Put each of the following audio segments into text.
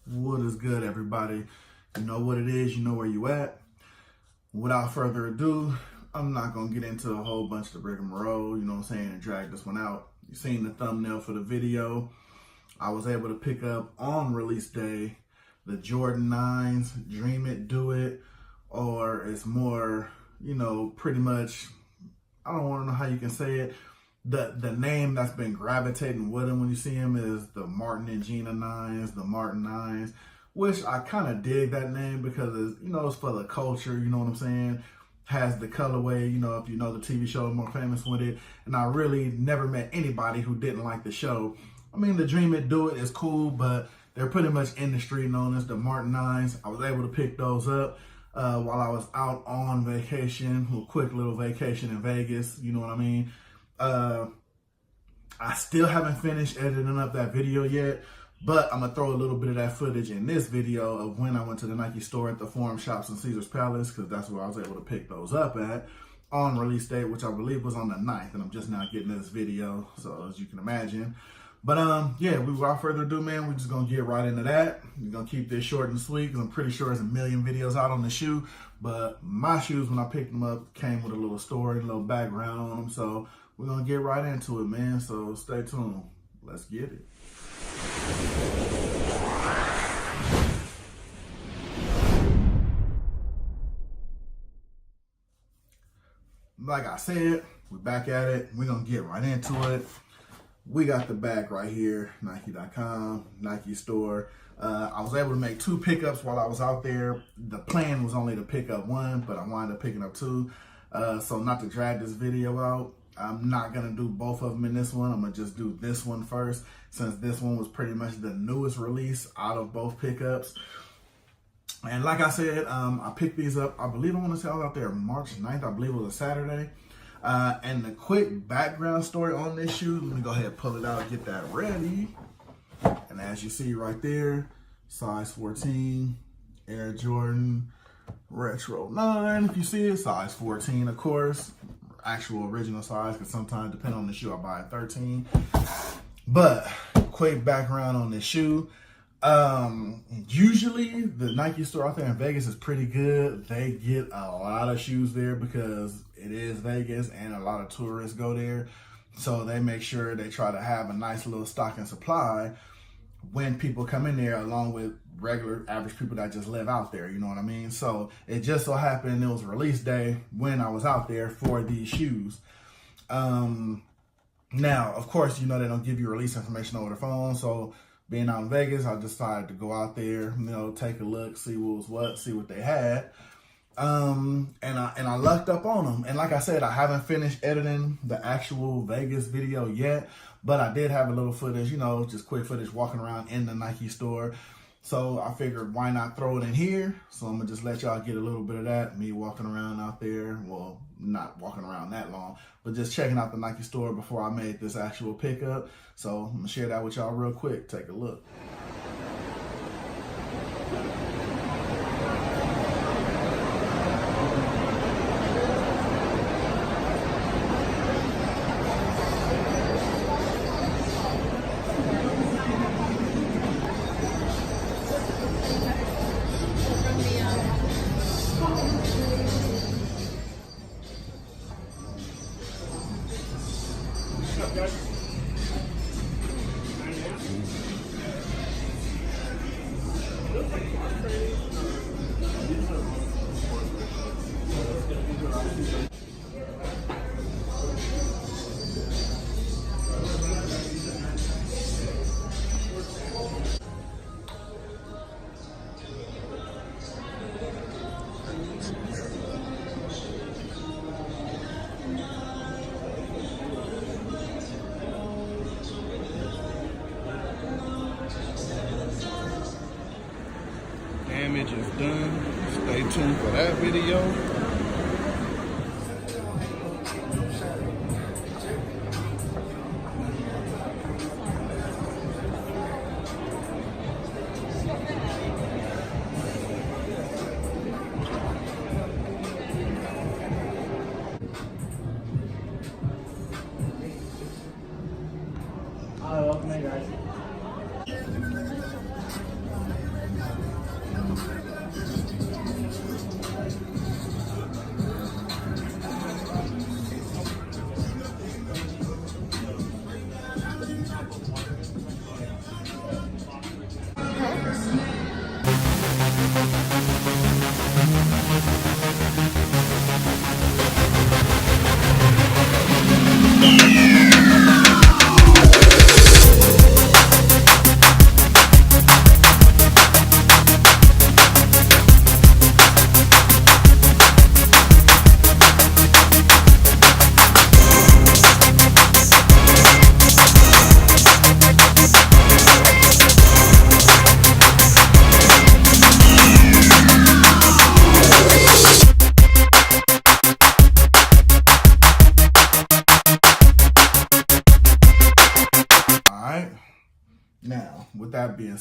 What is good, everybody? You know what it is, you know where you at. Without further ado, I'm not going to get into a whole bunch of the rigmarole, you know what I'm saying, and drag this one out. You seen the thumbnail for the video. I was able to pick up on release day the Jordan 9s, Dreamitdoit, or it's more, you know, pretty much, I don't want to know how you can say it. The name that's been gravitating with them when you see them is the Martin and Gina 9s, the Martin 9s, which I kind of dig that name because it's, you know, it's for the culture, you know what I'm saying? Has the colorway, you know, if you know the TV show, More Famous with it. And I really never met anybody who didn't like the show. I mean, the Dreamitdoit is cool, but they're pretty much in the street known as the Martin 9s. I was able to pick those up while I was out on vacation, a quick little vacation in Vegas, you know what I mean? I still haven't finished editing up that video yet, but I'm gonna throw a little bit of that footage in this video of when I went to the Nike store at the Forum Shops in Caesar's Palace, because that's where I was able to pick those up at on release date, which I believe was on the 9th, and I'm just now getting this video, so as you can imagine. But yeah, without further ado, man, we're just gonna get right into that. We're gonna keep this short and sweet because I'm pretty sure there's a million videos out on the shoe, but my shoes, when I picked them up, came with a little story, a little background on them, so we're gonna get right into it, man, so stay tuned. Let's get it. Like I said, we're back at it. We're gonna get right into it. We got the bag right here, Nike.com, Nike store. I was able to make 2 pickups while I was out there. The plan was only to pick up 1, but I wound up picking up 2. So not to drag this video out, I'm not gonna do both of them in this one. I'm gonna just do this one first, since this one was pretty much the newest release out of both pickups. And like I said, I picked these up, I believe I wanna say I was out there March 9th, I believe it was a Saturday. And the quick background story on this shoe, let me go ahead and pull it out, get that ready. And as you see right there, size 14, Air Jordan Retro 9, if you see it, size 14, of course. Actual original size, because sometimes depending on the shoe I buy a 13. But quick background on this shoe. Usually the Nike store out there in Vegas is pretty good. They get a lot of shoes there because it is Vegas and a lot of tourists go there. So they make sure they try to have a nice little stock and supply when people come in there, along with regular average people that just live out there, you know what I mean? So it just so happened it was release day when I was out there for these shoes. Now, of course, you know, they don't give you release information over the phone. So being out in Vegas, I decided to go out there, you know, take a look, see what was what, see what they had. And I lucked up on them. And like I said, I haven't finished editing the actual Vegas video yet, but I did have a little footage, you know, just quick footage walking around in the Nike store. So I figured, why not throw it in here? So I'm gonna just let y'all get a little bit of that, me walking around out there. Well, not walking around that long, but just checking out the Nike store before I made this actual pickup. So I'm gonna share that with y'all real quick. Take a look. Damage is done. Stay tuned for that video. Welcome in, guys.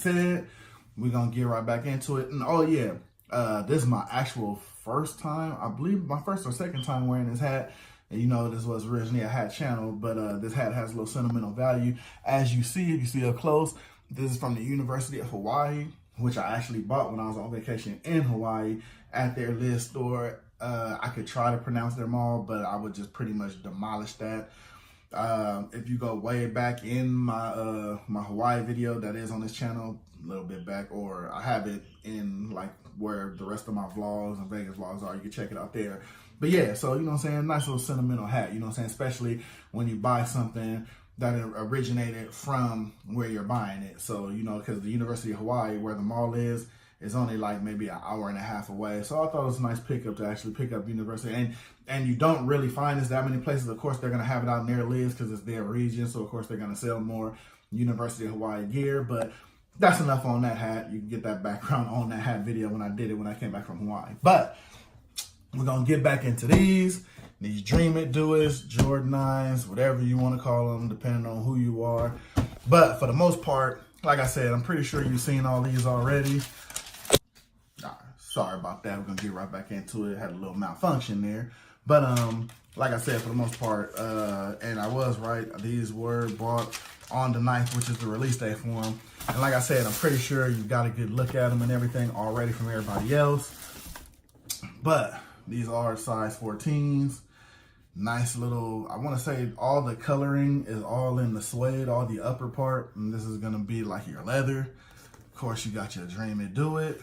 being said, we're going to get right back into it. And oh yeah, this is my actual first time, I believe my first or second time wearing this hat. And you know, this was originally a hat channel, but this hat has a little sentimental value. As you see, if you see up close, this is from the University of Hawaii, which I actually bought when I was on vacation in Hawaii at their Liz store. I could try to pronounce their mall, but I would just pretty much demolish that. If you go way back in my my Hawaii video that is on this channel, a little bit back, or I have it in like where the rest of my vlogs and Vegas vlogs are, you can check it out there. But yeah, so you know what I'm saying, nice little sentimental hat, you know what I'm saying, especially when you buy something that originated from where you're buying it. So, you know, because the University of Hawaii, where the mall is only like maybe an hour and a half away. So I thought it was a nice pickup to actually pick up University. And you don't really find this that many places. Of course, they're going to have it out near Liz because it's their region. So, of course, they're going to sell more University of Hawaii gear. But that's enough on that hat. You can get that background on that hat video when I did it when I came back from Hawaii. But we're going to get back into these Dreamitdoits, Jordan 9s, whatever you want to call them, depending on who you are. But for the most part, like I said, I'm pretty sure you've seen all these already. Sorry about that. We're going to get right back into it. Had a little malfunction there. But like I said, for the most part, and I was right, these were bought on the 9th, which is the release date for them. And like I said, I'm pretty sure you got a good look at them and everything already from everybody else. But these are size 14s. Nice little, I want to say all the coloring is all in the suede, all the upper part. And this is going to be like your leather. Of course, you got your Dreamitdoit.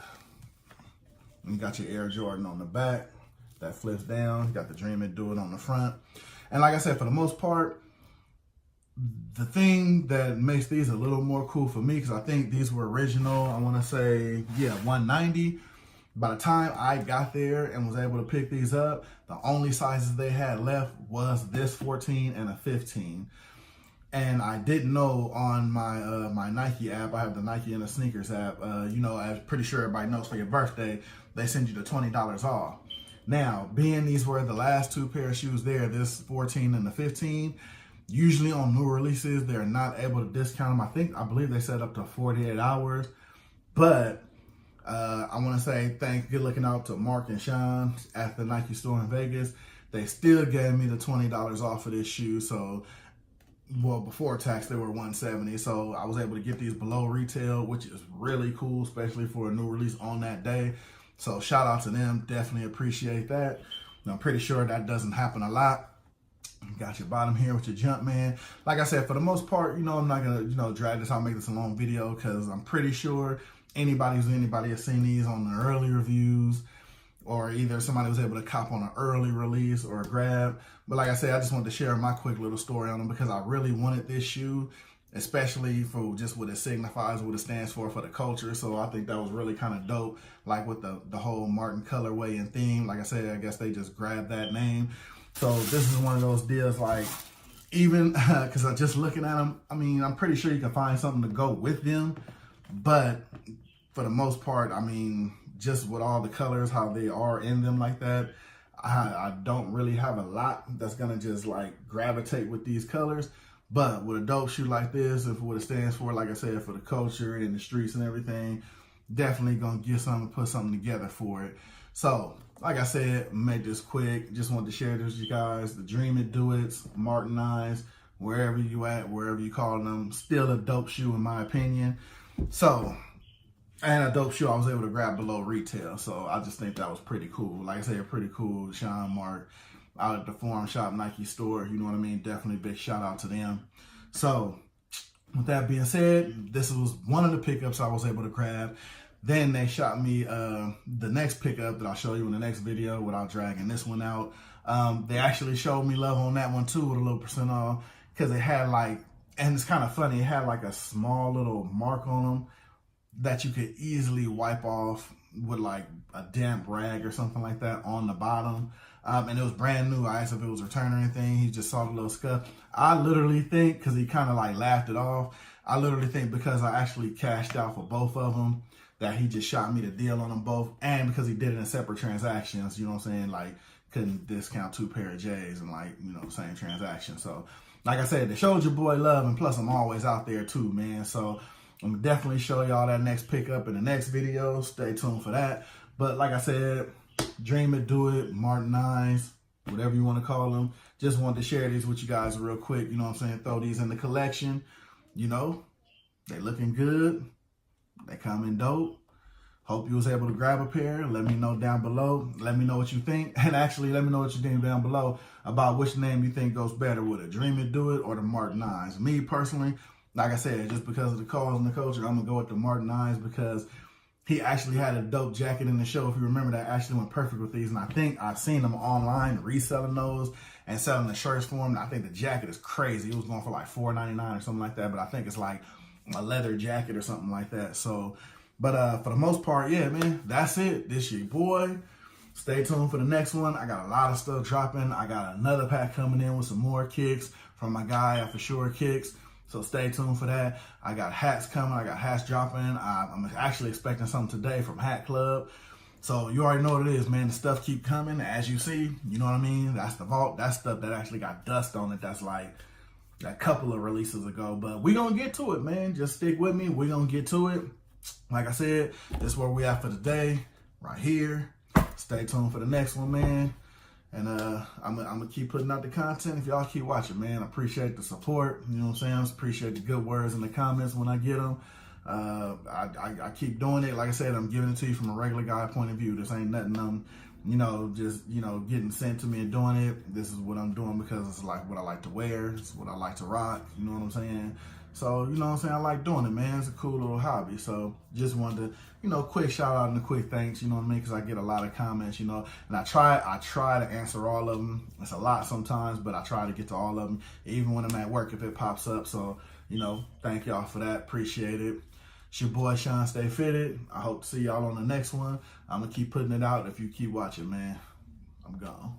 You got your Air Jordan on the back that flips down. You got the Dreamitdoit on the front. And like I said, for the most part, the thing that makes these a little more cool for me, because I think these were original, I want to say, yeah, $190. By the time I got there and was able to pick these up, the only sizes they had left was this 14 and a 15. And I didn't know on my my Nike app, I have the Nike and the Sneakers app, you know, I'm pretty sure everybody knows for your birthday, they send you the $20 off. Now, being these were the last two pair of shoes there, this 14 and the 15, usually on new releases, they're not able to discount them. I believe they set up to 48 hours, but I want to say good looking out to Mark and Shawn at the Nike store in Vegas. They still gave me the $20 off of this shoe. So, well, before tax, they were $170. So I was able to get these below retail, which is really cool, especially for a new release on that day. So shout out to them. Definitely appreciate that. And I'm pretty sure that doesn't happen a lot. You got your bottom here with your Jumpman. Like I said, for the most part, you know, I'm not going to, you know, drag this out, make this a long video, because I'm pretty sure anybody has seen these on the early reviews, or either somebody was able to cop on an early release or a grab. But like I said, I just wanted to share my quick little story on them because I really wanted this shoe, especially for just what it signifies, what it stands for the culture. So I think that was really kind of dope, like with the whole Martin colorway and theme. Like I said, I guess they just grabbed that name. So this is one of those deals, like, even because I'm just looking at them, I mean, I'm pretty sure you can find something to go with them. But for the most part, I mean, just with all the colors, how they are in them like that, I don't really have a lot that's going to just like gravitate with these colors. But with a dope shoe like this, and for what it stands for, like I said, for the culture and the streets and everything, definitely going to get something, put something together for it. So, like I said, make this quick. Just wanted to share this with you guys. The Dreamitdoits, Martin 9s, wherever you at, wherever you call them, still a dope shoe in my opinion. So, and a dope shoe I was able to grab below retail. So I just think that was pretty cool. Like I said, pretty cool. Shawn, Mark, out at the Forum Shop Nike store. You know what I mean? Definitely big shout out to them. So with that being said, this was one of the pickups I was able to grab. Then they shot me the next pickup that I'll show you in the next video without dragging this one out. They actually showed me love on that one too with a little % off, because it had like, and it's kind of funny, it had like a small little mark on them that you could easily wipe off with like a damp rag or something like that on the bottom. And it was brand new. I asked if it was returned or anything. He just saw the little scuff. I literally think, because he kind of like laughed it off, I literally think because I actually cashed out for both of them, that he just shot me the deal on them both. And because he did it in separate transactions, you know what I'm saying? Like, couldn't discount two pair of J's and like, you know, same transaction. So like I said, they showed your boy love, and plus I'm always out there too, man. So I'm gonna definitely show y'all that next pickup in the next video. Stay tuned for that. But like I said, Dreamitdoit, Martin 9s, whatever you want to call them. Just wanted to share these with you guys real quick. You know what I'm saying? Throw these in the collection. You know, they looking good. They coming dope. Hope you was able to grab a pair. Let me know down below. Let me know what you think. And actually, let me know what you think down below about which name you think goes better with a Dreamitdoit or the Martin 9s. Me personally, like I said, just because of the cause and the culture, I'm going to go with the Martin 9s because he actually had a dope jacket in the show. If you remember, that actually went perfect with these. And I think I've seen them online reselling those and selling the shirts for them. And I think the jacket is crazy. It was going for like $4.99 or something like that. But I think it's like a leather jacket or something like that. So, but for the most part, yeah, man, that's it. This your boy. Stay tuned for the next one. I got a lot of stuff dropping. I got another pack coming in with some more kicks from my guy at For Sure Kicks. So stay tuned for that. I got hats coming. I got hats dropping. I'm actually expecting something today from Hat Club. So you already know what it is, man. The stuff keep coming. As you see, you know what I mean? That's the vault. That's stuff that actually got dust on it. That's like a couple of releases ago. But we going to get to it, man. Just stick with me. we going to get to it. Like I said, this is where we at for today. Right here. Stay tuned for the next one, man. And I'm gonna keep putting out the content if y'all keep watching, man. I appreciate the support. You know what I'm saying? I appreciate the good words in the comments when I get them. I keep doing it. Like I said, I'm giving it to you from a regular guy point of view. This ain't nothing I'm, just, getting sent to me and doing it. This is what I'm doing because it's like what I like to wear. It's what I like to rock. You know what I'm saying? So, you know what I'm saying? I like doing it, man. It's a cool little hobby. So just wanted to, quick shout out and a quick thanks, you know what I mean? Because I get a lot of comments, and I try to answer all of them. It's a lot sometimes, but I try to get to all of them, even when I'm at work if it pops up. So, thank y'all for that. Appreciate it. It's your boy, Shawn.Stay.Fitted. I hope to see y'all on the next one. I'm going to keep putting it out if you keep watching, man. I'm gone.